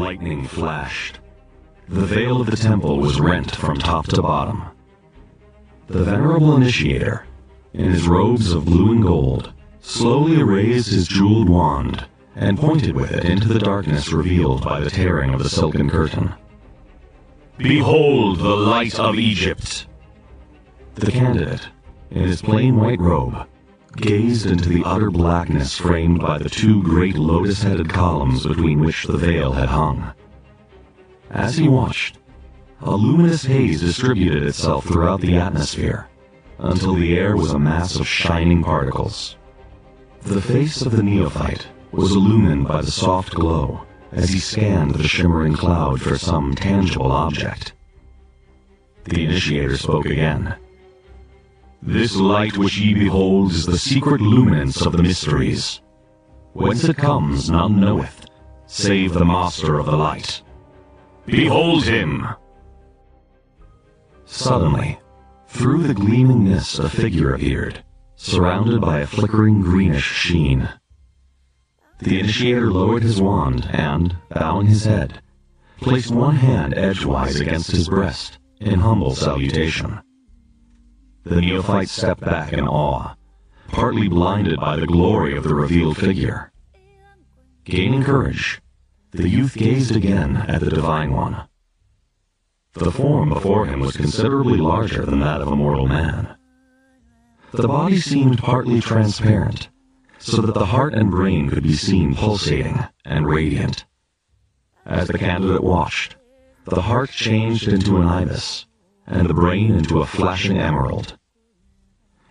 lightning flashed. The veil of the temple was rent from top to bottom. The venerable initiator, in his robes of blue and gold, slowly raised his jeweled wand and pointed with it into the darkness revealed by the tearing of the silken curtain. "Behold the light of Egypt!" The candidate, in his plain white robe, gazed into the utter blackness framed by the two great lotus-headed columns between which the veil had hung. As he watched, a luminous haze distributed itself throughout the atmosphere, until the air was a mass of shining particles. The face of the neophyte was illumined by the soft glow as he scanned the shimmering cloud for some tangible object. The initiator spoke again. "This light which ye behold is the secret luminance of the mysteries. Whence it comes none knoweth, save the master of the light. Behold him!" Suddenly, through the gleaming mist a figure appeared, surrounded by a flickering greenish sheen. The initiator lowered his wand and, bowing his head, placed one hand edgewise against his breast in humble salutation. The neophyte stepped back in awe, partly blinded by the glory of the revealed figure. Gaining courage, the youth gazed again at the Divine One. The form before him was considerably larger than that of a mortal man. The body seemed partly transparent, so that the heart and brain could be seen pulsating and radiant. As the candidate watched, the heart changed into an ibis, and the brain into a flashing emerald.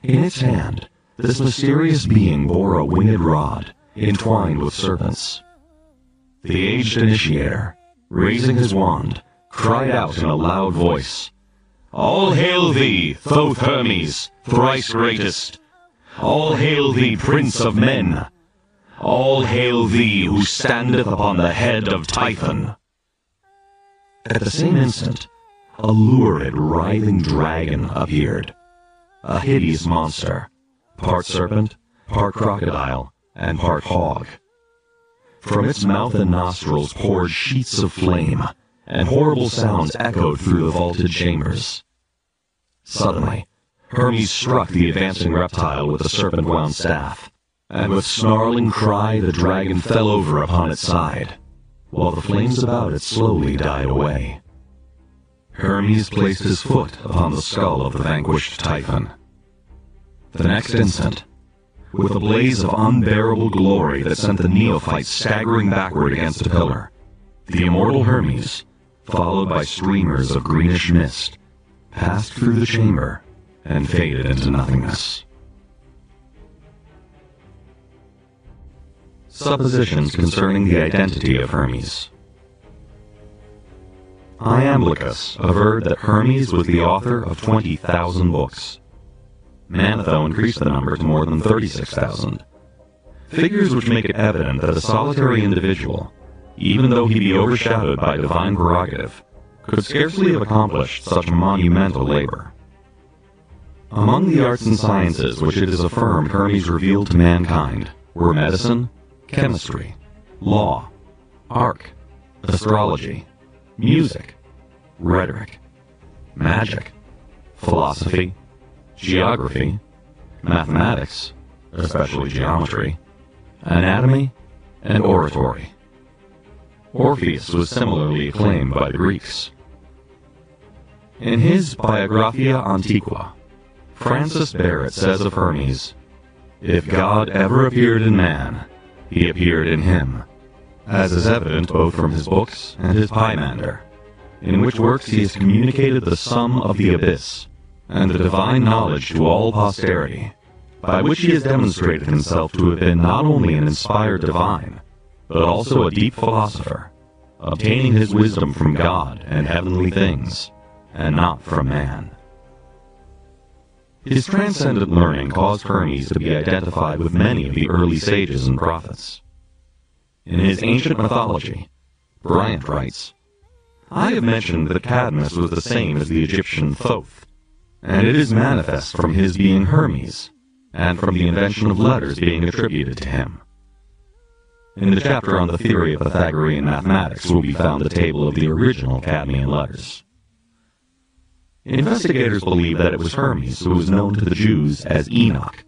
In its hand, this mysterious being bore a winged rod, entwined with serpents. The aged initiator, raising his wand, cried out in a loud voice, "All hail thee, Thoth Hermes, thrice greatest! All hail thee, Prince of Men! All hail thee, who standeth upon the head of Typhon!" At the same instant, a lurid, writhing dragon appeared, a hideous monster, part serpent, part crocodile, and part hog. From its mouth and nostrils poured sheets of flame, and horrible sounds echoed through the vaulted chambers. Suddenly, Hermes struck the advancing reptile with the serpent-wound staff, and with snarling cry the dragon fell over upon its side, while the flames about it slowly died away. Hermes placed his foot upon the skull of the vanquished Typhon. The next instant, with a blaze of unbearable glory that sent the neophyte staggering backward against a pillar, the immortal Hermes, followed by streamers of greenish mist, passed through the chamber and faded into nothingness. Suppositions concerning the identity of Hermes. Iamblichus averred that Hermes was the author of 20,000 books. Manetho increased the number to more than 36,000. Figures which make it evident that a solitary individual, even though he be overshadowed by divine prerogative, could scarcely have accomplished such monumental labor. Among the arts and sciences which it is affirmed Hermes revealed to mankind were medicine, chemistry, law, art, astrology, music, rhetoric, magic, philosophy, geography, mathematics, especially geometry, anatomy, and oratory. Orpheus was similarly acclaimed by the Greeks. In his Biographia Antiqua, Francis Barrett says of Hermes, "If God ever appeared in man, he appeared in him, as is evident both from his books and his Pymander, in which works he has communicated the sum of the abyss, and the divine knowledge to all posterity, by which he has demonstrated himself to have been not only an inspired divine, but also a deep philosopher, obtaining his wisdom from God and heavenly things, and not from man." His transcendent learning caused Hermes to be identified with many of the early sages and prophets. In his ancient mythology, Bryant writes, "I have mentioned that Cadmus was the same as the Egyptian Thoth, and it is manifest from his being Hermes, and from the invention of letters being attributed to him. In the chapter on the theory of Pythagorean mathematics will be found a table of the original Cadmean letters. Investigators believe that it was Hermes who was known to the Jews as Enoch,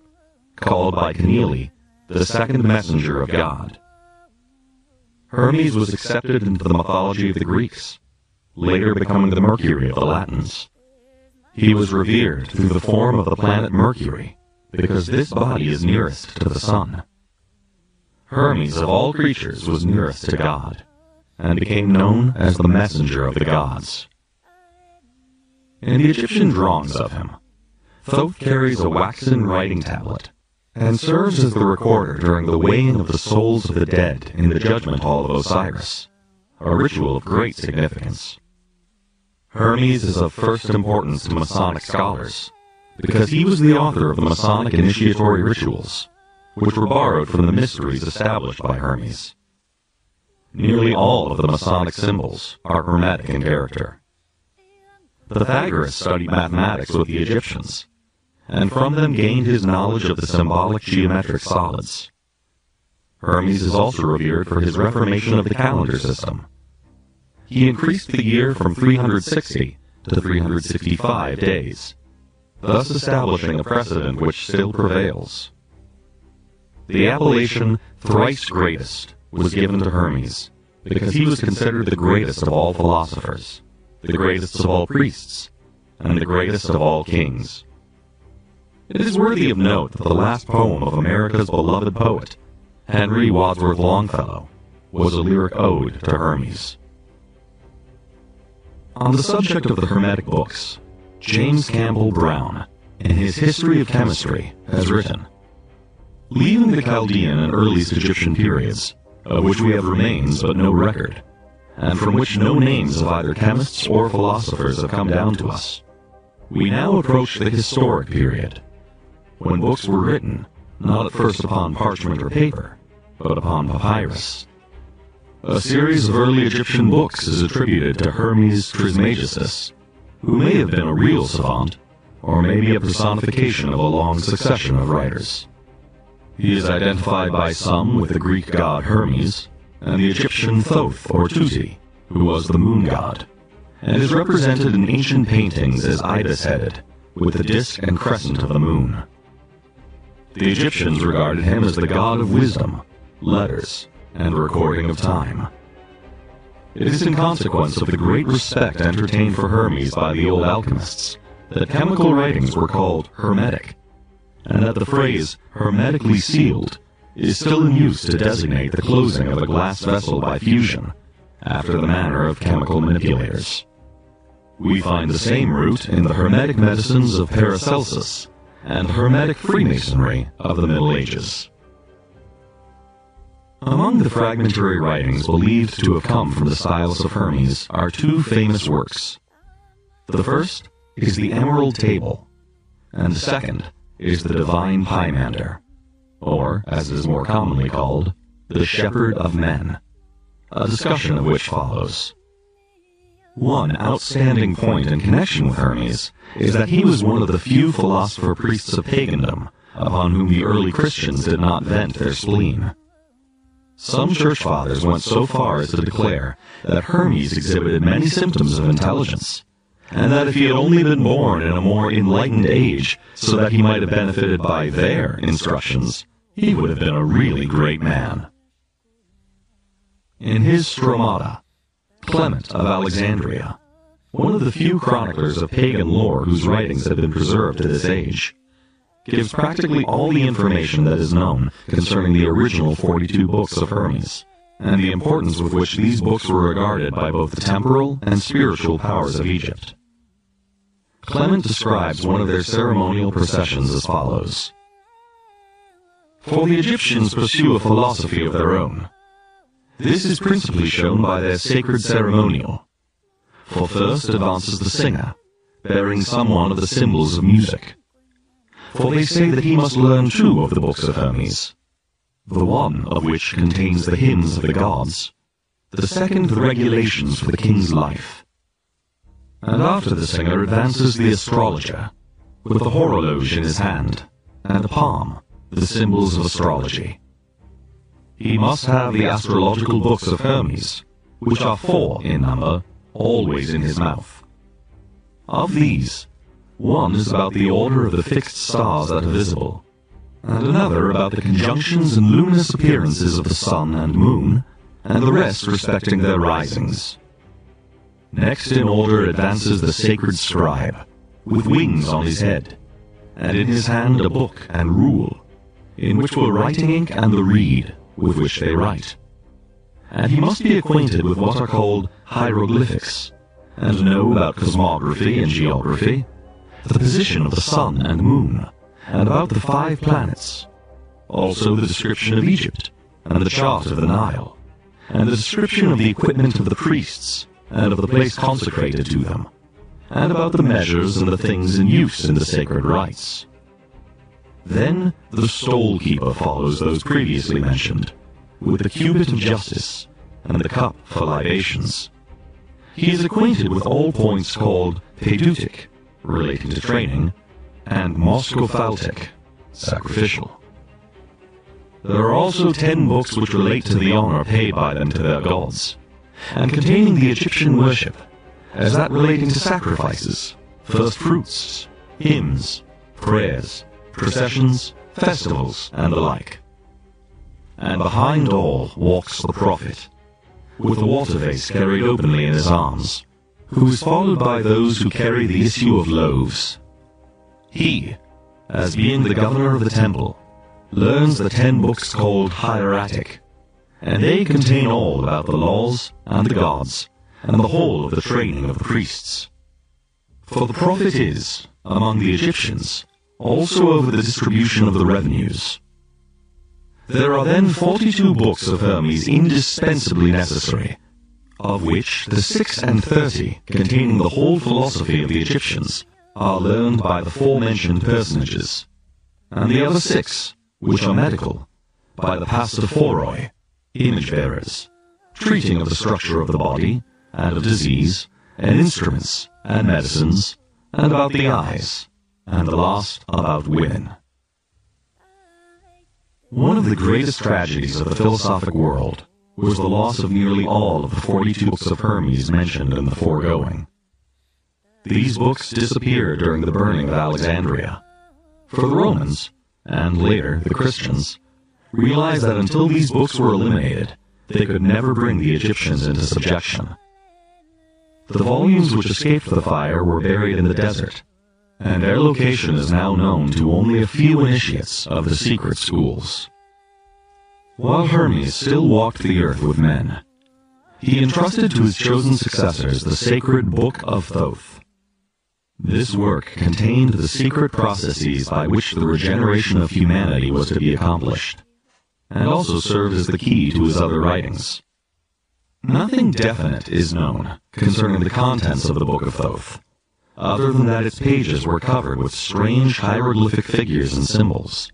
called by Keneally the second messenger of God. Hermes was accepted into the mythology of the Greeks, later becoming the Mercury of the Latins. He was revered through the form of the planet Mercury, because this body is nearest to the sun. Hermes, of all creatures, was nearest to God, and became known as the messenger of the gods. In the Egyptian drawings of him, Thoth carries a waxen writing tablet, and serves as the recorder during the weighing of the souls of the dead in the judgment hall of Osiris, a ritual of great significance. Hermes is of first importance to Masonic scholars, because he was the author of the Masonic initiatory rituals, which were borrowed from the mysteries established by Hermes. Nearly all of the Masonic symbols are Hermetic in character. Pythagoras studied mathematics with the Egyptians, and from them gained his knowledge of the symbolic geometric solids. Hermes is also revered for his reformation of the calendar system. He increased the year from 360 to 365 days, thus establishing a precedent which still prevails. The appellation thrice greatest was given to Hermes because he was considered the greatest of all philosophers, the greatest of all priests, and the greatest of all kings. It is worthy of note that the last poem of America's beloved poet, Henry Wadsworth Longfellow, was a lyric ode to Hermes. On the subject of the Hermetic books, James Campbell Brown, in his History of Chemistry, has written, "Leaving the Chaldean and earliest Egyptian periods, of which we have remains but no record, and from which no names of either chemists or philosophers have come down to us, we now approach the historic period, when books were written, not at first upon parchment or paper, but upon papyrus. A series of early Egyptian books is attributed to Hermes Trismegistus, who may have been a real savant, or may be a personification of a long succession of writers. He is identified by some with the Greek god Hermes, and the Egyptian Thoth or Tuti, who was the moon god, and is represented in ancient paintings as ibis-headed, with the disk and crescent of the moon. The Egyptians regarded him as the god of wisdom, letters, and recording of time. It is in consequence of the great respect entertained for Hermes by the old alchemists that chemical writings were called hermetic, and that the phrase hermetically sealed is still in use to designate the closing of a glass vessel by fusion, after the manner of chemical manipulators. We find the same root in the hermetic medicines of Paracelsus and the hermetic Freemasonry of the Middle Ages. Among the fragmentary writings believed to have come from the stylus of Hermes are two famous works. The first is the Emerald Table, and the second is the Divine Pymander, or, as it is more commonly called, the Shepherd of Men, a discussion of which follows. One outstanding point in connection with Hermes is that he was one of the few philosopher-priests of pagandom upon whom the early Christians did not vent their spleen. Some church fathers went so far as to declare that Hermes exhibited many symptoms of intelligence, and that if he had only been born in a more enlightened age so that he might have benefited by their instructions, he would have been a really great man. In his Stromata, Clement of Alexandria, one of the few chroniclers of pagan lore whose writings have been preserved to this age, gives practically all the information that is known concerning the original 42 books of Hermes, and the importance with which these books were regarded by both the temporal and spiritual powers of Egypt. Clement describes one of their ceremonial processions as follows. For the Egyptians pursue a philosophy of their own. This is principally shown by their sacred ceremonial. For first advances the singer, bearing some one of the symbols of music. For they say that he must learn two of the books of Hermes, the one of which contains the hymns of the gods, the second the regulations for the king's life. And after the singer advances the astrologer, with the horologe in his hand, and the palm, the symbols of astrology. he must have the astrological books of Hermes, which are 4 in number, always in his mouth. Of these, one is about the order of the fixed stars that are visible, and another about the conjunctions and luminous appearances of the sun and moon, and the rest respecting their risings. Next in order advances the sacred scribe, with wings on his head, and in his hand a book and rule, in which were writing ink and the reed with which they write. And he must be acquainted with what are called hieroglyphics, and know about cosmography and geography, the position of the sun and moon, and about the 5 planets, also the description of Egypt, and the chart of the Nile, and the description of the equipment of the priests, and of the place consecrated to them, and about the measures and the things in use in the sacred rites. Then the stole keeper follows those previously mentioned, with the cubit of justice, and the cup for libations. He is acquainted with all points called pedeutic, relating to training, and moschophaltic, sacrificial. There are also 10 books which relate to the honor paid by them to their gods, and containing the Egyptian worship, as that relating to sacrifices, first fruits, hymns, prayers, processions, festivals, and the like. And behind all walks the prophet, with the water vase carried openly in his arms, who is followed by those who carry the issue of loaves. He, as being the governor of the temple, learns the 10 books called hieratic, and they contain all about the laws and the gods, and the whole of the training of the priests. For the prophet is, among the Egyptians, also over the distribution of the revenues. There are then 42 books of Hermes indispensably necessary, of which the 6 and 30, containing the whole philosophy of the Egyptians, are learned by the forementioned personages, and the other 6, which are medical, by the pastophoroi, image-bearers, treating of the structure of the body, and of disease, and instruments, and medicines, and about the eyes, and the last about women. One of the greatest tragedies of the philosophic world was the loss of nearly all of the 42 books of Hermes mentioned in the foregoing. These books disappeared during the burning of Alexandria, for the Romans, and later the Christians, realized that until these books were eliminated, they could never bring the Egyptians into subjection. The volumes which escaped the fire were buried in the desert, and their location is now known to only a few initiates of the secret schools. While Hermes still walked the earth with men, he entrusted to his chosen successors the sacred Book of Thoth. This work contained the secret processes by which the regeneration of humanity was to be accomplished, and also served as the key to his other writings. Nothing definite is known concerning the contents of the Book of Thoth, other than that its pages were covered with strange hieroglyphic figures and symbols,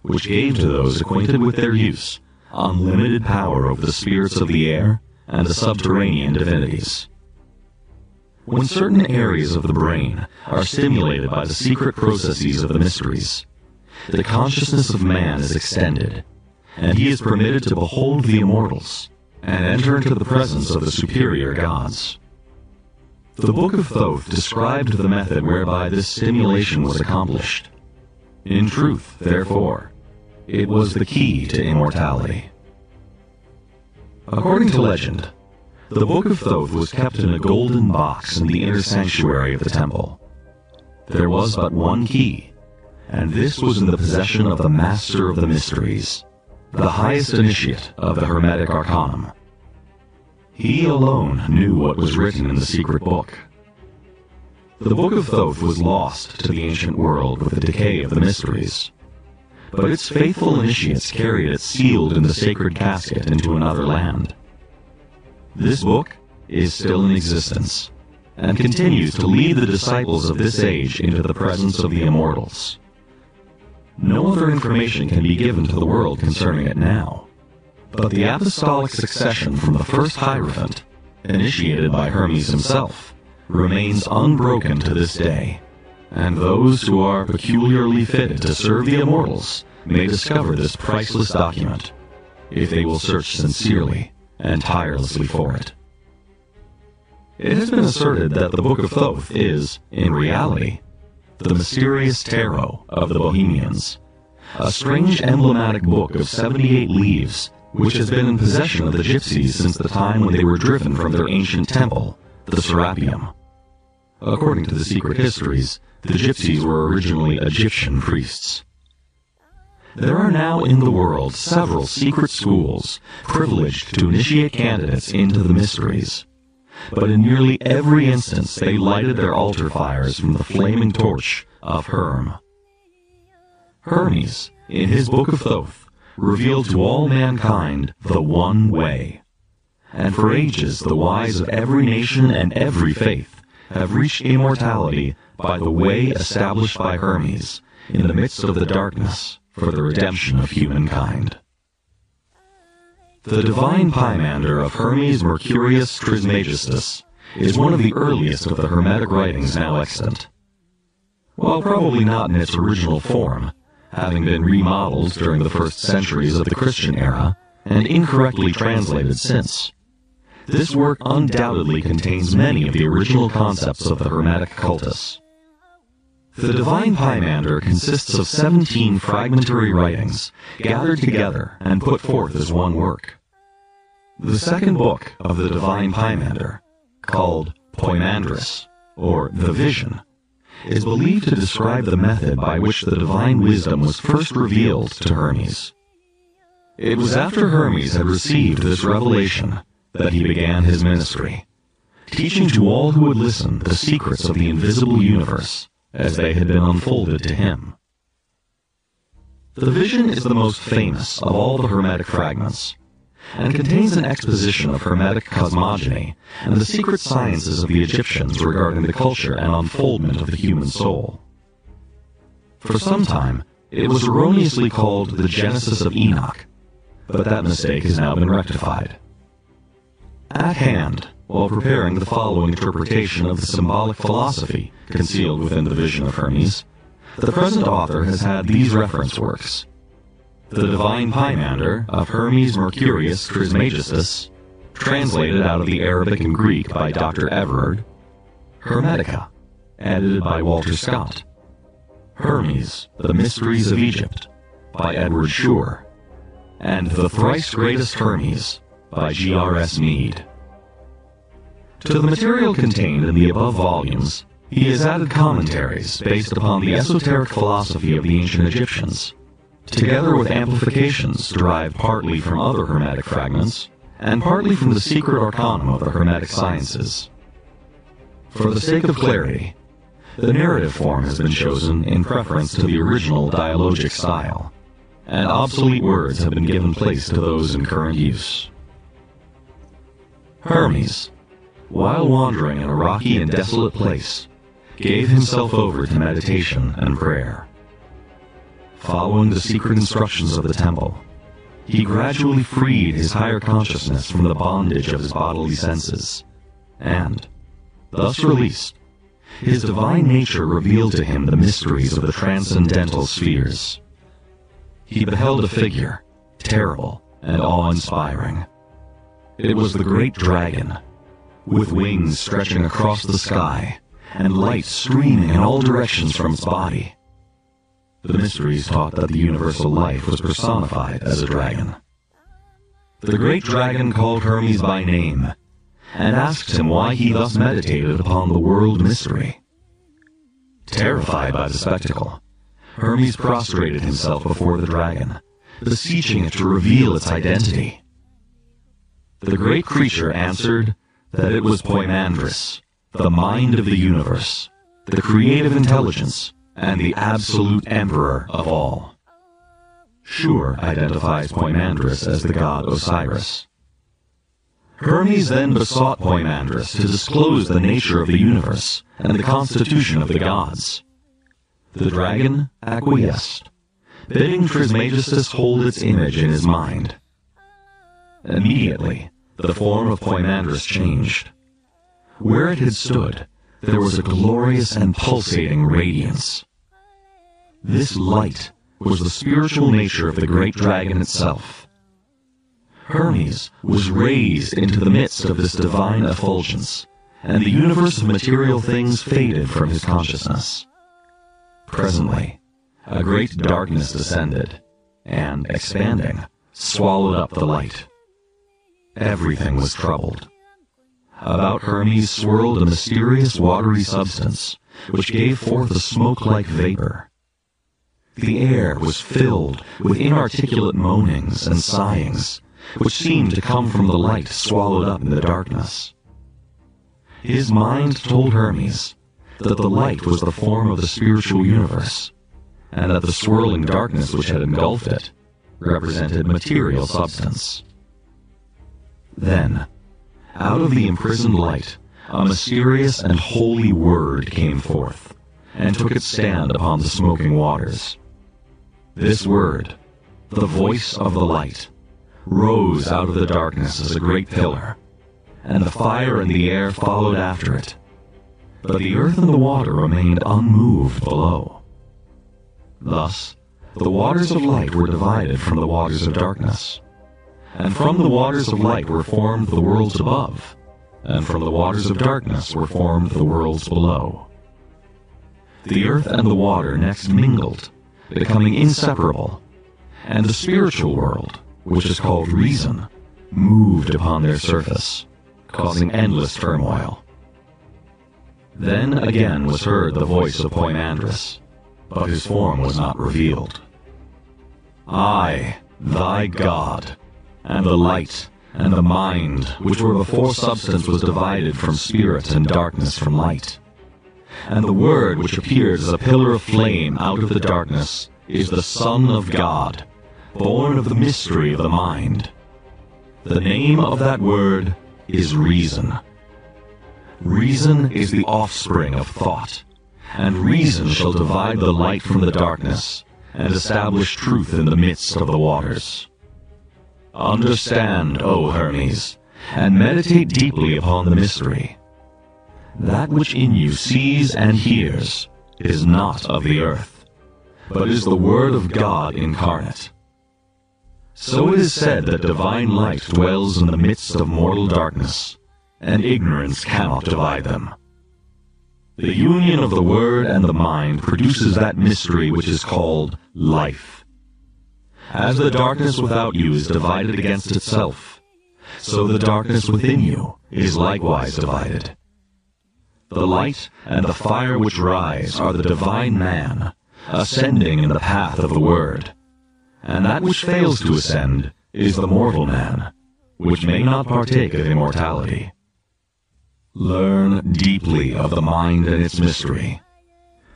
which gave to those acquainted with their use unlimited power over the spirits of the air and the subterranean divinities. When certain areas of the brain are stimulated by the secret processes of the mysteries, the consciousness of man is extended, and he is permitted to behold the immortals and enter into the presence of the superior gods. The Book of Thoth described the method whereby this stimulation was accomplished. In truth, therefore, it was the key to immortality. According to legend, the Book of Thoth was kept in a golden box in the inner sanctuary of the temple. There was but one key, and this was in the possession of the Master of the Mysteries, the highest initiate of the Hermetic Arcanum. He alone knew what was written in the secret book. The Book of Thoth was lost to the ancient world with the decay of the mysteries, but its faithful initiates carried it sealed in the sacred casket into another land. This book is still in existence, and continues to lead the disciples of this age into the presence of the immortals. No other information can be given to the world concerning it now, but the apostolic succession from the first Hierophant, initiated by Hermes himself, remains unbroken to this day, and those who are peculiarly fitted to serve the immortals may discover this priceless document, if they will search sincerely and tirelessly for it. It has been asserted that the Book of Thoth is, in reality, the mysterious tarot of the Bohemians, a strange emblematic book of 78 leaves which has been in possession of the gypsies since the time when they were driven from their ancient temple, the Serapeum. According to the secret histories, the gypsies were originally Egyptian priests. There are now in the world several secret schools privileged to initiate candidates into the mysteries, but in nearly every instance they lighted their altar fires from the flaming torch of Herm. Hermes, in his Book of Thoth, revealed to all mankind the one way, and for ages the wise of every nation and every faith have reached immortality by the way established by Hermes in the midst of the darkness for the redemption of humankind. The divine Pymander of Hermes Mercurius Trismegistus is one of the earliest of the Hermetic writings now extant. While probably not in its original form, having been remodeled during the first centuries of the Christian era and incorrectly translated since, this work undoubtedly contains many of the original concepts of the Hermetic cultus. The divine Pymander consists of 17 fragmentary writings gathered together and put forth as one work. The second book of the divine Pymander, called Poimandris, or the Vision, is believed to describe the method by which the divine wisdom was first revealed to Hermes. It was after Hermes had received this revelation that he began his ministry, teaching to all who would listen the secrets of the invisible universe as they had been unfolded to him. The Vision is the most famous of all the Hermetic fragments, and contains an exposition of Hermetic cosmogony and the secret sciences of the Egyptians regarding the culture and unfoldment of the human soul. For some time, it was erroneously called the Genesis of Enoch, but that mistake has now been rectified. At hand, while preparing the following interpretation of the symbolic philosophy concealed within the Vision of Hermes, the present author has had these reference works: The Divine Pymander of Hermes Mercurius Trismegistus, translated out of the Arabic and Greek by Dr. Everard; Hermetica, edited by Walter Scott; Hermes, The Mysteries of Egypt, by Edward Shore; and The Thrice Greatest Hermes, by G.R.S. Mead. To the material contained in the above volumes, he has added commentaries based upon the esoteric philosophy of the ancient Egyptians, together with amplifications derived partly from other Hermetic fragments, and partly from the secret arcanum of the Hermetic sciences. For the sake of clarity, the narrative form has been chosen in preference to the original dialogic style, and obsolete words have been given place to those in current use. Hermes, while wandering in a rocky and desolate place, gave himself over to meditation and prayer. Following the secret instructions of the temple, he gradually freed his higher consciousness from the bondage of his bodily senses, and, thus released, his divine nature revealed to him the mysteries of the transcendental spheres. He beheld a figure, terrible and awe-inspiring. It was the great dragon, with wings stretching across the sky and light streaming in all directions from its body. The mysteries taught that the universal life was personified as a dragon. The great dragon called Hermes by name, and asked him why he thus meditated upon the world mystery. Terrified by the spectacle, Hermes prostrated himself before the dragon, beseeching it to reveal its identity. The great creature answered that it was Poimandris, the mind of the universe, the creative intelligence, and the absolute emperor of all. Shur identifies Poimandris as the god Osiris. Hermes then besought Poimandris to disclose the nature of the universe and the constitution of the gods. The dragon acquiesced, bidding Trismegistus hold its image in his mind. Immediately, the form of Poimandris changed. Where it had stood, there was a glorious and pulsating radiance. This light was the spiritual nature of the great dragon itself. Hermes was raised into the midst of this divine effulgence, and the universe of material things faded from his consciousness. Presently, a great darkness descended, and, expanding, swallowed up the light. Everything was troubled. About Hermes swirled a mysterious watery substance, which gave forth a smoke-like vapor. The air was filled with inarticulate moanings and sighings, which seemed to come from the light swallowed up in the darkness. His mind told Hermes that the light was the form of the spiritual universe, and that the swirling darkness which had engulfed it represented material substance. Then, out of the imprisoned light, a mysterious and holy word came forth, and took its stand upon the smoking waters. This word, the voice of the light, rose out of the darkness as a great pillar, and the fire and the air followed after it. But the earth and the water remained unmoved below. Thus, the waters of light were divided from the waters of darkness, and from the waters of light were formed the worlds above, and from the waters of darkness were formed the worlds below. The earth and the water next mingled, becoming inseparable, and the spiritual world, which is called reason, moved upon their surface, causing endless turmoil. Then again was heard the voice of Poimandres, but his form was not revealed. I, thy God, and the light, and the mind, which were before substance was divided from spirit and darkness from light. And the Word which appeared as a pillar of flame out of the darkness is the Son of God, born of the mystery of the mind. The name of that Word is Reason. Reason is the offspring of thought, and reason shall divide the light from the darkness, and establish truth in the midst of the waters. Understand, O Hermes, and meditate deeply upon the mystery. That which in you sees and hears is not of the earth, but is the Word of God incarnate. So it is said that divine light dwells in the midst of mortal darkness, and ignorance cannot divide them. The union of the Word and the mind produces that mystery which is called life. As the darkness without you is divided against itself, so the darkness within you is likewise divided. The light and the fire which rise are the divine man, ascending in the path of the Word, and that which fails to ascend is the mortal man, which may not partake of immortality. Learn deeply of the mind and its mystery,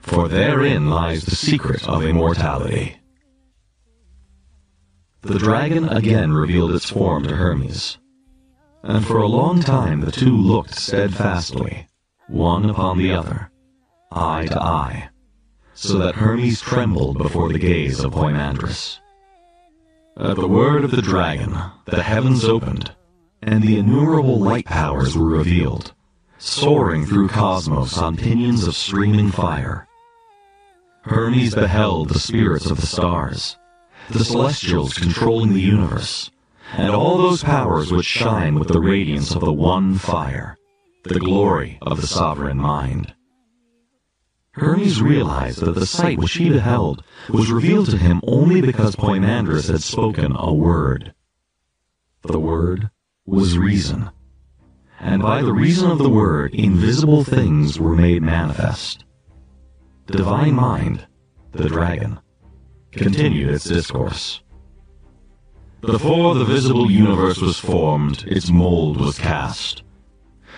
for therein lies the secret of immortality. The dragon again revealed its form to Hermes, and for a long time the two looked steadfastly, one upon the other, eye to eye, so that Hermes trembled before the gaze of Poimandres. At the word of the dragon, the heavens opened, and the innumerable light powers were revealed, soaring through cosmos on pinions of streaming fire. Hermes beheld the spirits of the stars, the celestials controlling the universe, and all those powers which shine with the radiance of the one fire, the glory of the sovereign mind. Hermes realized that the sight which he beheld was revealed to him only because Poimandres had spoken a word. The word was reason, and by the reason of the word invisible things were made manifest. The divine mind, the dragon, continued its discourse. Before the visible universe was formed, its mold was cast.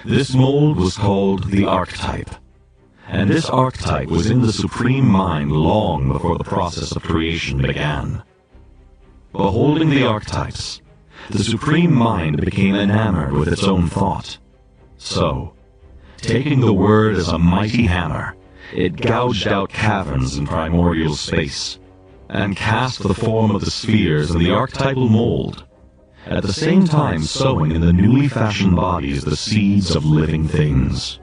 This mold was called the archetype, and this archetype was in the supreme mind long before the process of creation began. Beholding the archetypes, the supreme mind became enamored with its own thought. So, taking the word as a mighty hammer, it gouged out caverns in primordial space, and cast the form of the spheres in the archetypal mold, at the same time sowing in the newly fashioned bodies the seeds of living things.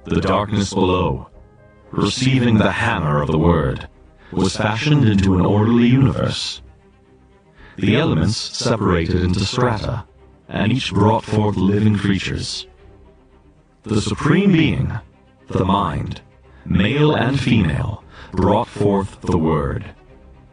The darkness below, receiving the hammer of the word, was fashioned into an orderly universe. the elements separated into strata, and each brought forth living creatures. The Supreme Being, the Mind, male and female, brought forth the Word,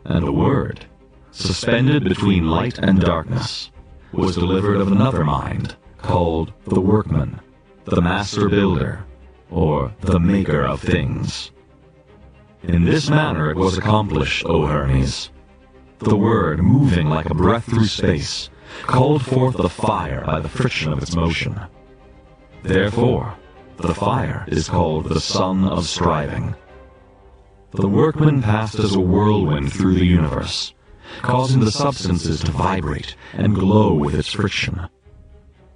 and the Word, suspended between light and darkness, was delivered of another mind, called the Workman, the Master Builder, or the Maker of Things. In this manner it was accomplished, O Hermes. The Word, moving like a breath through space, called forth the fire by the friction of its motion. Therefore, the fire is called the Sun of Striving. The Workman passed as a whirlwind through the universe, causing the substances to vibrate and glow with its friction.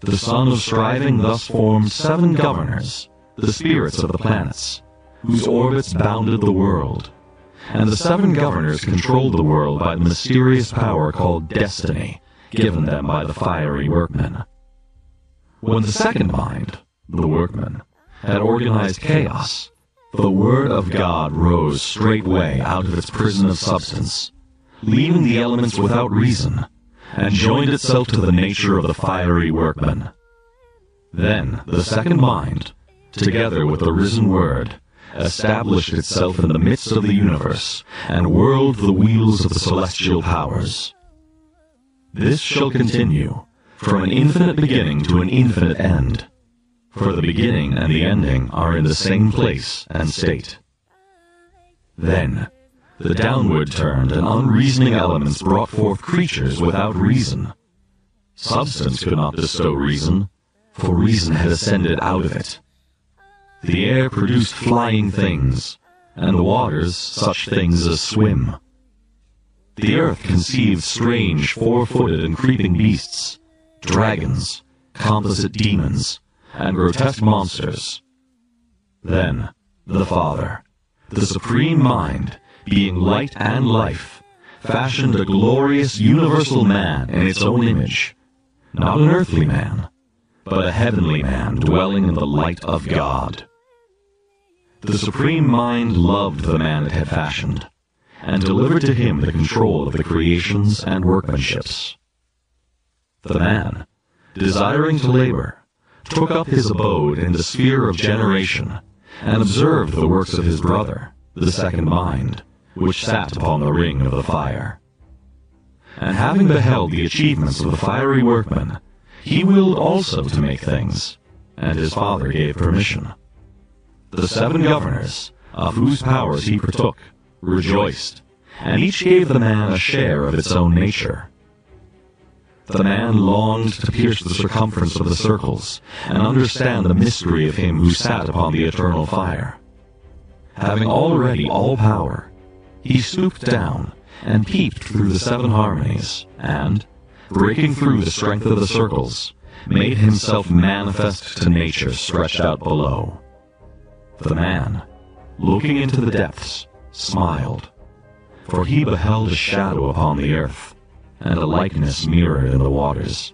The Sun of Striving thus formed 7 governors, the spirits of the planets, whose orbits bounded the world, and the 7 governors controlled the world by the mysterious power called destiny, given them by the fiery workmen. When the second mind, the Workman, had organized chaos, the Word of God rose straightway out of its prison of substance, leaving the elements without reason, and joined itself to the nature of the fiery workman. Then the second mind, together with the risen Word, established itself in the midst of the universe, and whirled the wheels of the celestial powers. This shall continue, from an infinite beginning to an infinite end, for the beginning and the ending are in the same place and state. Then the downward turned and unreasoning elements brought forth creatures without reason. Substance could not bestow reason, for reason had ascended out of it. The air produced flying things, and the waters such things as swim. The earth conceived strange four-footed and creeping beasts, dragons, composite demons, and grotesque monsters. Then the Father, the Supreme Mind, being light and life, fashioned a glorious universal man in its own image, not an earthly man, but a heavenly man dwelling in the light of God. The Supreme Mind loved the man it had fashioned, and delivered to him the control of the creations and workmanships. The man, desiring to labor, took up his abode in the sphere of generation, and observed the works of his brother, the second mind, which sat upon the ring of the fire. And having beheld the achievements of the fiery workman, he willed also to make things, and his father gave permission. The 7 governors, of whose powers he partook, rejoiced, and each gave the man a share of its own nature. The man longed to pierce the circumference of the circles, and understand the mystery of him who sat upon the eternal fire. Having already all power, he stooped down, and peeped through the 7 harmonies, and, breaking through the strength of the circles, made himself manifest to nature stretched out below. The man, looking into the depths, smiled, for he beheld a shadow upon the earth, and a likeness mirrored in the waters,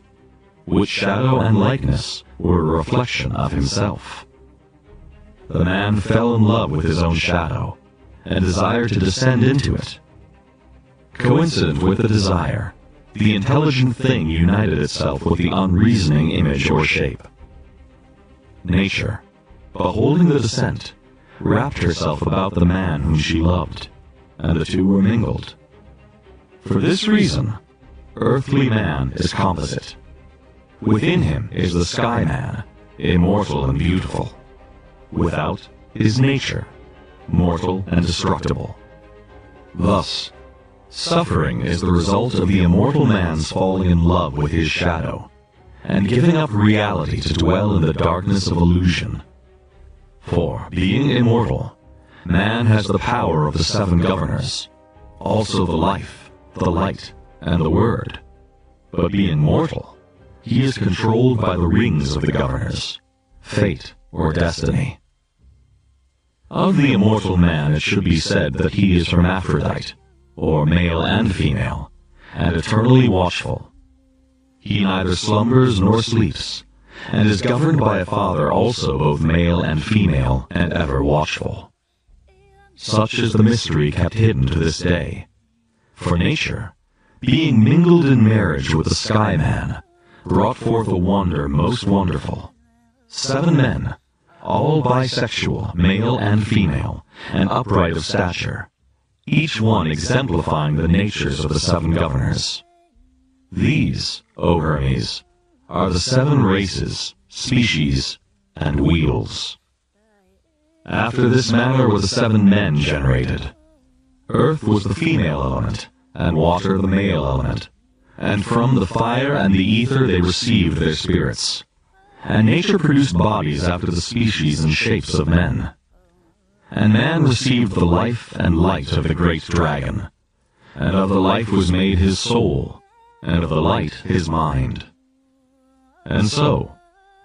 which shadow and likeness were a reflection of himself. The man fell in love with his own shadow, and desired to descend into it. Coincident with the desire, the intelligent thing united itself with the unreasoning image or shape. Nature, beholding the descent, wrapped herself about the man whom she loved, and the two were mingled. For this reason, earthly man is composite. Within him is the sky man, immortal and beautiful. Without is nature, mortal and destructible. Thus, suffering is the result of the immortal man's falling in love with his shadow, and giving up reality to dwell in the darkness of illusion. For, being immortal, man has the power of the 7 governors, also the life, the light, and the word. But being mortal, he is controlled by the rings of the governors, fate or destiny. Of the immortal man it should be said that he is hermaphrodite, or male and female, and eternally watchful. He neither slumbers nor sleeps, and is governed by a father also both male and female, and ever watchful. Such is the mystery kept hidden to this day. For nature, being mingled in marriage with the sky man, brought forth a wonder most wonderful. 7 men, all bisexual, male and female, and upright of stature, each one exemplifying the natures of the 7 governors. These, O Hermes, are the 7 races, species, and wheels. After this manner were the 7 men generated. Earth was the female element, and water the male element, and from the fire and the ether they received their spirits. And nature produced bodies after the species and shapes of men. And man received the life and light of the great dragon, and of the life was made his soul, and of the light his mind. And so,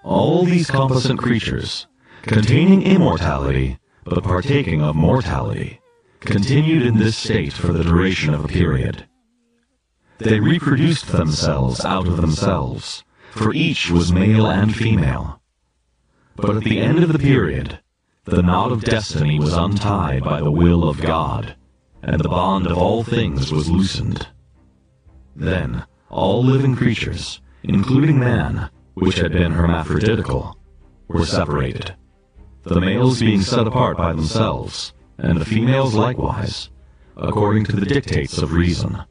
all these composite creatures, containing immortality, but partaking of mortality, continued in this state for the duration of a period. They reproduced themselves out of themselves, for each was male and female. But at the end of the period, the knot of destiny was untied by the will of God, and the bond of all things was loosened. Then all living creatures, including man, which had been hermaphroditical, were separated, the males being set apart by themselves, and the females likewise, according to the dictates of reason.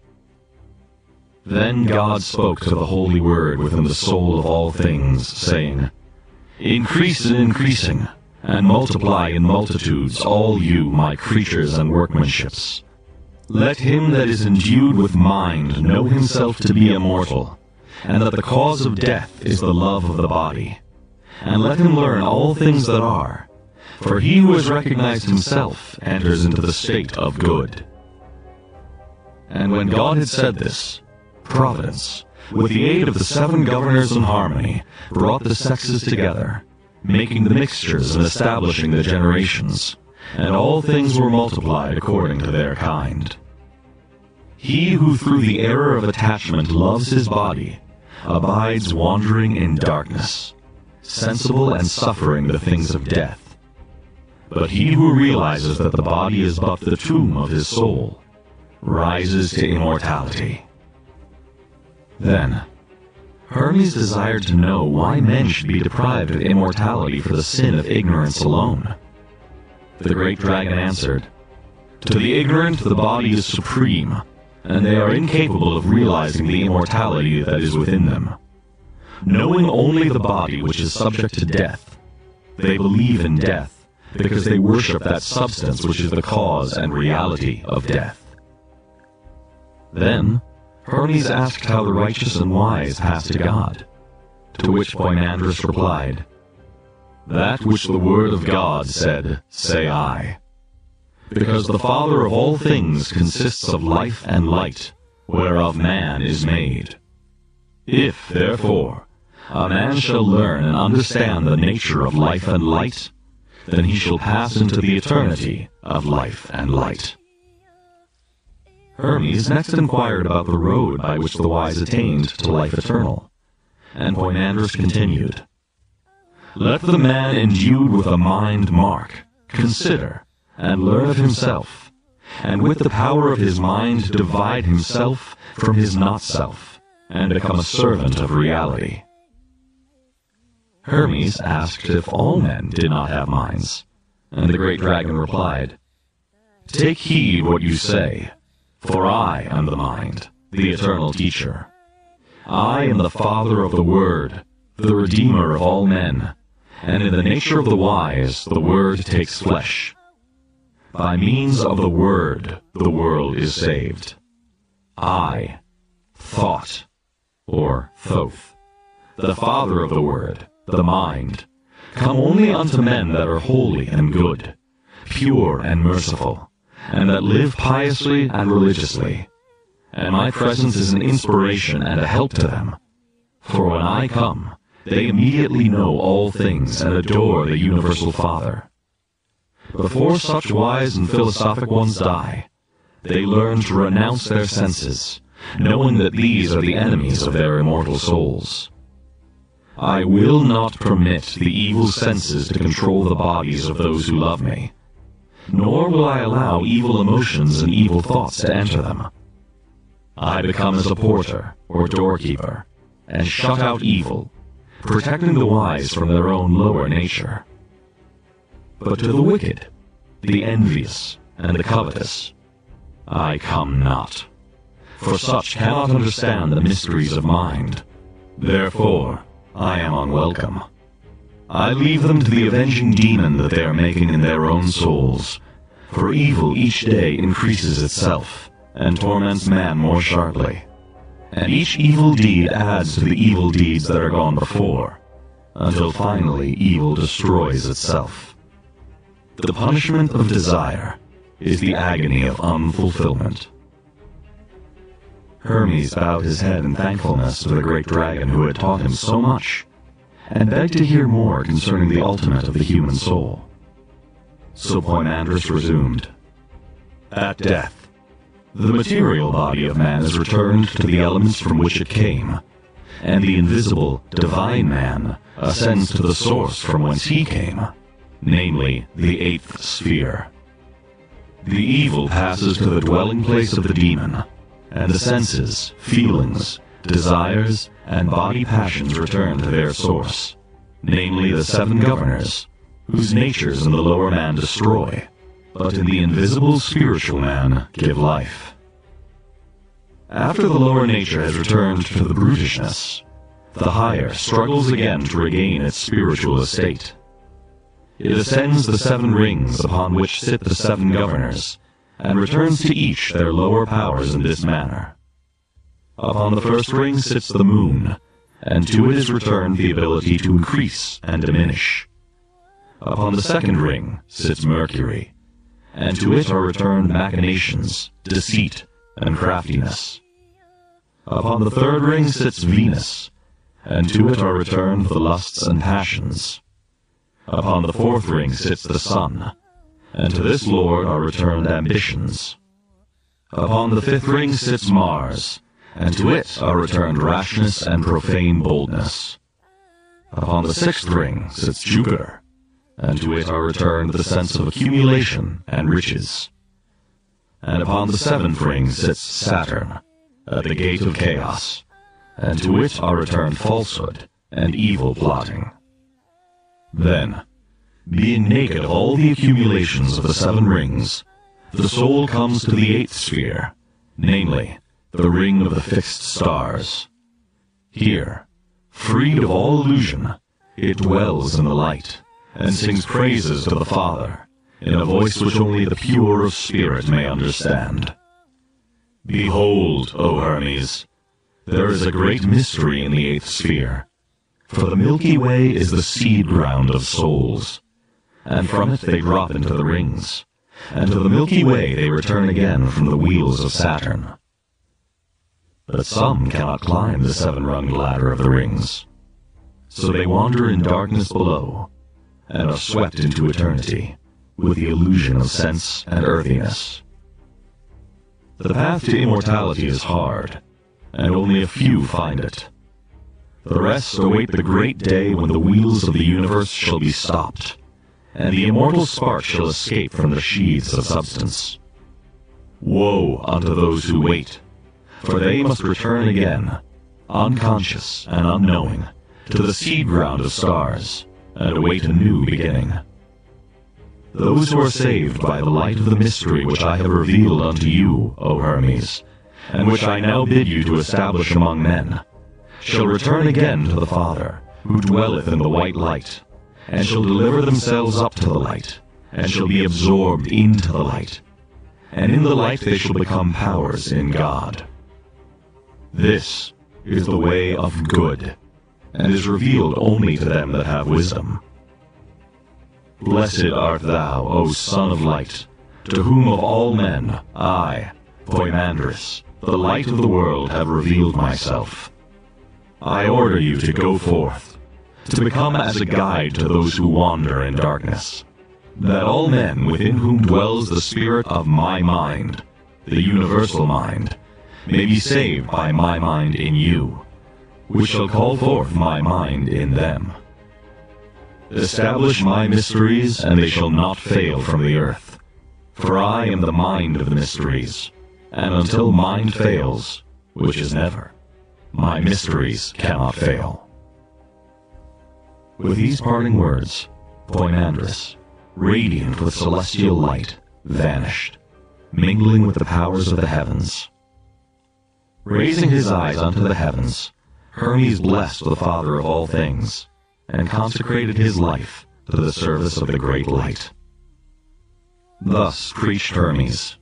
Then God spoke to the holy word within the soul of all things, saying, Increase in increasing, and multiply in multitudes, all you, my creatures and workmanships. Let him that is endued with mind know himself to be immortal, and that the cause of death is the love of the body. And let him learn all things that are, for he who has recognized himself enters into the state of good. And when God had said this, Providence, with the aid of the 7 governors in harmony, brought the sexes together, making the mixtures and establishing the generations, and all things were multiplied according to their kind. He who through the error of attachment loves his body, abides wandering in darkness, sensible and suffering the things of death. But he who realizes that the body is but the tomb of his soul, rises to immortality. Then, Hermes desired to know why men should be deprived of immortality for the sin of ignorance alone. The great dragon answered, To the ignorant the body is supreme, and they are incapable of realizing the immortality that is within them. Knowing only the body which is subject to death, they believe in death, because they worship that substance which is the cause and reality of death. Then Hermes asked how the righteous and wise pass to God, to which Poimandrus replied, That which the word of God said, say I. Because the Father of all things consists of life and light, whereof man is made. If, therefore, a man shall learn and understand the nature of life and light, then he shall pass into the eternity of life and light. Hermes next inquired about the road by which the wise attained to life eternal, and Poimandrus continued, Let the man endued with a mind mark, consider, and learn of himself, and with the power of his mind divide himself from his not-self, and become a servant of reality. Hermes asked if all men did not have minds, and the great dragon replied, Take heed what you say, for I am the mind, the eternal teacher. I am the Father of the Word, the Redeemer of all men, and in the nature of the wise the Word takes flesh. By means of the Word the world is saved. I, Thoth, or Thoth, the Father of the Word, the mind, come only unto men that are holy and good, pure and merciful, and that live piously and religiously. And my presence is an inspiration and a help to them. For when I come, they immediately know all things and adore the universal Father. Before such wise and philosophic ones die, they learn to renounce their senses, knowing that these are the enemies of their immortal souls. I will not permit the evil senses to control the bodies of those who love me, nor will I allow evil emotions and evil thoughts to enter them. I become as a porter or doorkeeper, and shut out evil, protecting the wise from their own lower nature. But to the wicked, the envious, and the covetous, I come not, for such cannot understand the mysteries of mind. Therefore, I am unwelcome. I leave them to the avenging demon that they are making in their own souls, for evil each day increases itself, and torments man more sharply. And each evil deed adds to the evil deeds that are gone before, until finally evil destroys itself. The punishment of desire is the agony of unfulfillment. Hermes bowed his head in thankfulness to the great dragon who had taught him so much, and begged to hear more concerning the ultimate of the human soul. So Poimandres resumed. At death, the material body of man is returned to the elements from which it came, and the invisible, divine man ascends to the source from whence he came, namely, the eighth sphere. The evil passes to the dwelling place of the demon, and the senses, feelings, desires, and body passions return to their source, namely the seven governors, whose natures in the lower man destroy, but in the invisible spiritual man give life. After the lower nature has returned to the brutishness, the higher struggles again to regain its spiritual estate. It ascends the seven rings upon which sit the seven governors, and returns to each their lower powers in this manner. Upon the first ring sits the moon, and to it is returned the ability to increase and diminish. Upon the second ring sits Mercury, and to it are returned machinations, deceit, and craftiness. Upon the third ring sits Venus, and to it are returned the lusts and passions. Upon the fourth ring sits the Sun, and to this lord are returned ambitions. Upon the fifth ring sits Mars, and to it are returned rashness and profane boldness. Upon the sixth ring sits Jupiter, and to it are returned the sense of accumulation and riches. And upon the seventh ring sits Saturn, at the gate of chaos, and to it are returned falsehood and evil plotting. Then, being naked of all the accumulations of the seven rings, the soul comes to the eighth sphere, namely, the ring of the fixed stars. Here, freed of all illusion, it dwells in the light, and sings praises to the Father, in a voice which only the pure of spirit may understand. Behold, O Hermes, there is a great mystery in the eighth sphere, for the Milky Way is the seed ground of souls, and from it they drop into the rings, and to the Milky Way they return again from the wheels of Saturn. But some cannot climb the seven-runged ladder of the rings, so they wander in darkness below, and are swept into eternity, with the illusion of sense and earthiness. The path to immortality is hard, and only a few find it. The rest await the great day when the wheels of the universe shall be stopped, and the immortal spark shall escape from the sheaths of substance. Woe unto those who wait, for they must return again, unconscious and unknowing, to the seed ground of stars, and await a new beginning. Those who are saved by the light of the mystery which I have revealed unto you, O Hermes, and which I now bid you to establish among men, shall return again to the Father, who dwelleth in the white light, and shall deliver themselves up to the light, and shall be absorbed into the light, and in the light they shall become powers in God. This is the way of good, and is revealed only to them that have wisdom. Blessed art thou, O Son of Light, to whom of all men I, Poimandres, the light of the world, have revealed myself. I order you to go forth, to become as a guide to those who wander in darkness, that all men within whom dwells the spirit of my mind, the universal mind, may be saved by my mind in you, which shall call forth my mind in them. Establish my mysteries, and they shall not fail from the earth, for I am the mind of the mysteries, and until mind fails, which is never. My mysteries cannot fail. With these parting words, Poimandres, radiant with celestial light, vanished, mingling with the powers of the heavens. Raising his eyes unto the heavens, Hermes blessed the Father of all things, and consecrated his life to the service of the great light. Thus preached Hermes: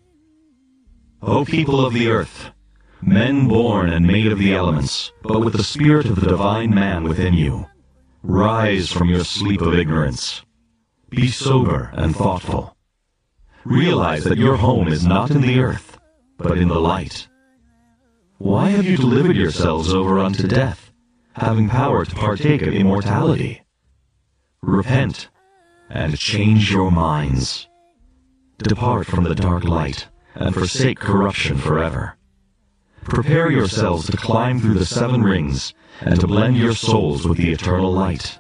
O people of the earth, men born and made of the elements, but with the spirit of the divine man within you, rise from your sleep of ignorance. Be sober and thoughtful. Realize that your home is not in the earth, but in the light. Why have you delivered yourselves over unto death, having power to partake of immortality? Repent, and change your minds. Depart from the dark light, and forsake corruption forever. Prepare yourselves to climb through the 7 rings, and to blend your souls with the eternal light.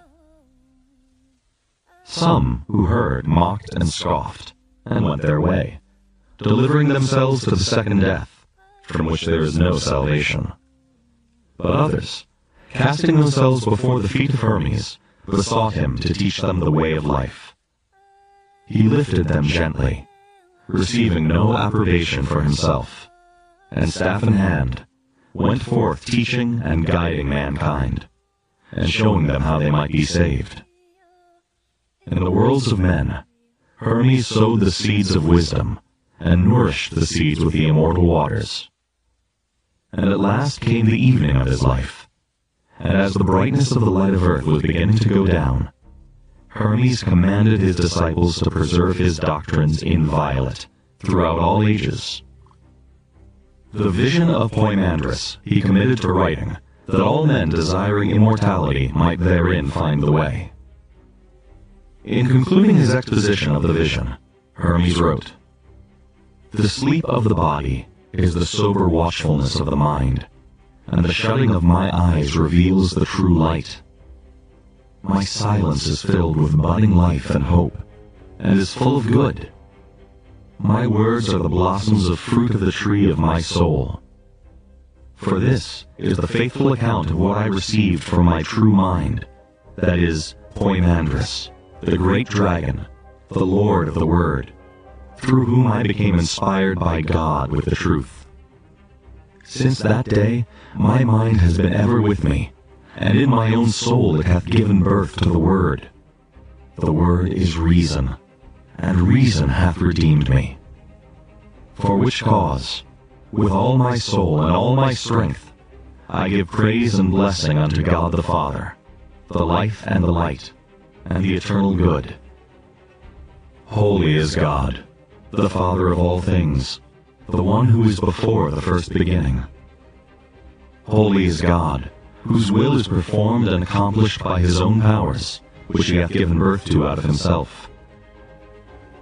Some who heard mocked and scoffed, and went their way, delivering themselves to the second death, from which there is no salvation. But others, casting themselves before the feet of Hermes, besought him to teach them the way of life. He lifted them gently, receiving no approbation for himself, and staff in hand, went forth teaching and guiding mankind, and showing them how they might be saved. In the worlds of men, Hermes sowed the seeds of wisdom, and nourished the seeds with the immortal waters. And at last came the evening of his life, and as the brightness of the light of earth was beginning to go down, Hermes commanded his disciples to preserve his doctrines inviolate throughout all ages. The vision of Poimandres he committed to writing, that all men desiring immortality might therein find the way. In concluding his exposition of the vision, Hermes wrote, The sleep of the body is the sober watchfulness of the mind, and the shutting of my eyes reveals the true light. My silence is filled with budding life and hope, and is full of good. My words are the blossoms of fruit of the tree of my soul. For this is the faithful account of what I received from my true mind, that is, Poimandres, the great dragon, the Lord of the Word, through whom I became inspired by God with the truth. Since that day, my mind has been ever with me, and in my own soul it hath given birth to the Word. The Word is reason, and reason hath redeemed me. For which cause, with all my soul and all my strength, I give praise and blessing unto God the Father, the life and the light, and the eternal good. Holy is God, the Father of all things, the one who is before the first beginning. Holy is God, whose will is performed and accomplished by his own powers, which he hath given birth to out of himself.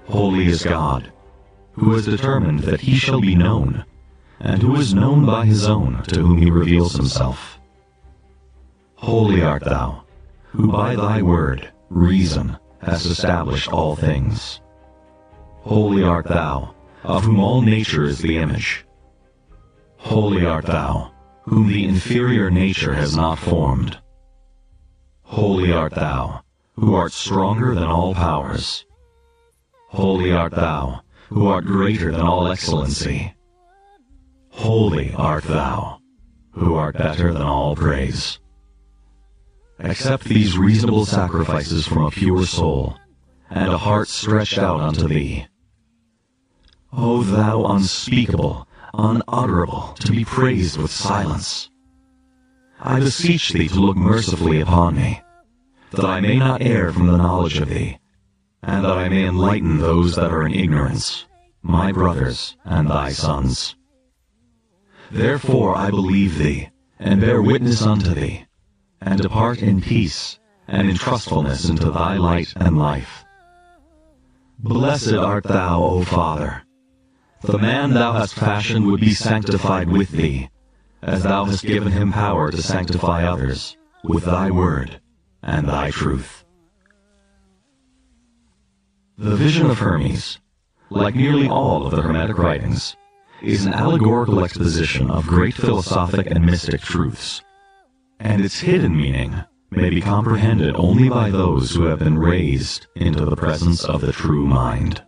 Holy is God, who has determined that he shall be known, and who is known by his own, to whom he reveals himself. Holy art thou, who by thy word, reason, hast established all things. Holy art thou, of whom all nature is the image. Holy art thou, whom the inferior nature has not formed. Holy art thou, who art stronger than all powers. Holy art thou, who art greater than all excellency. Holy art thou, who art better than all praise. Accept these reasonable sacrifices from a pure soul, and a heart stretched out unto thee. O thou unspeakable, unutterable, to be praised with silence! I beseech thee to look mercifully upon me, that I may not err from the knowledge of thee, and that I may enlighten those that are in ignorance, my brothers and thy sons. Therefore I believe thee, and bear witness unto thee, and depart in peace, and in trustfulness into thy light and life. Blessed art thou, O Father! The man thou hast fashioned would be sanctified with thee, as thou hast given him power to sanctify others, with thy word and thy truth. The vision of Hermes, like nearly all of the Hermetic writings, is an allegorical exposition of great philosophic and mystic truths, and its hidden meaning may be comprehended only by those who have been raised into the presence of the true mind.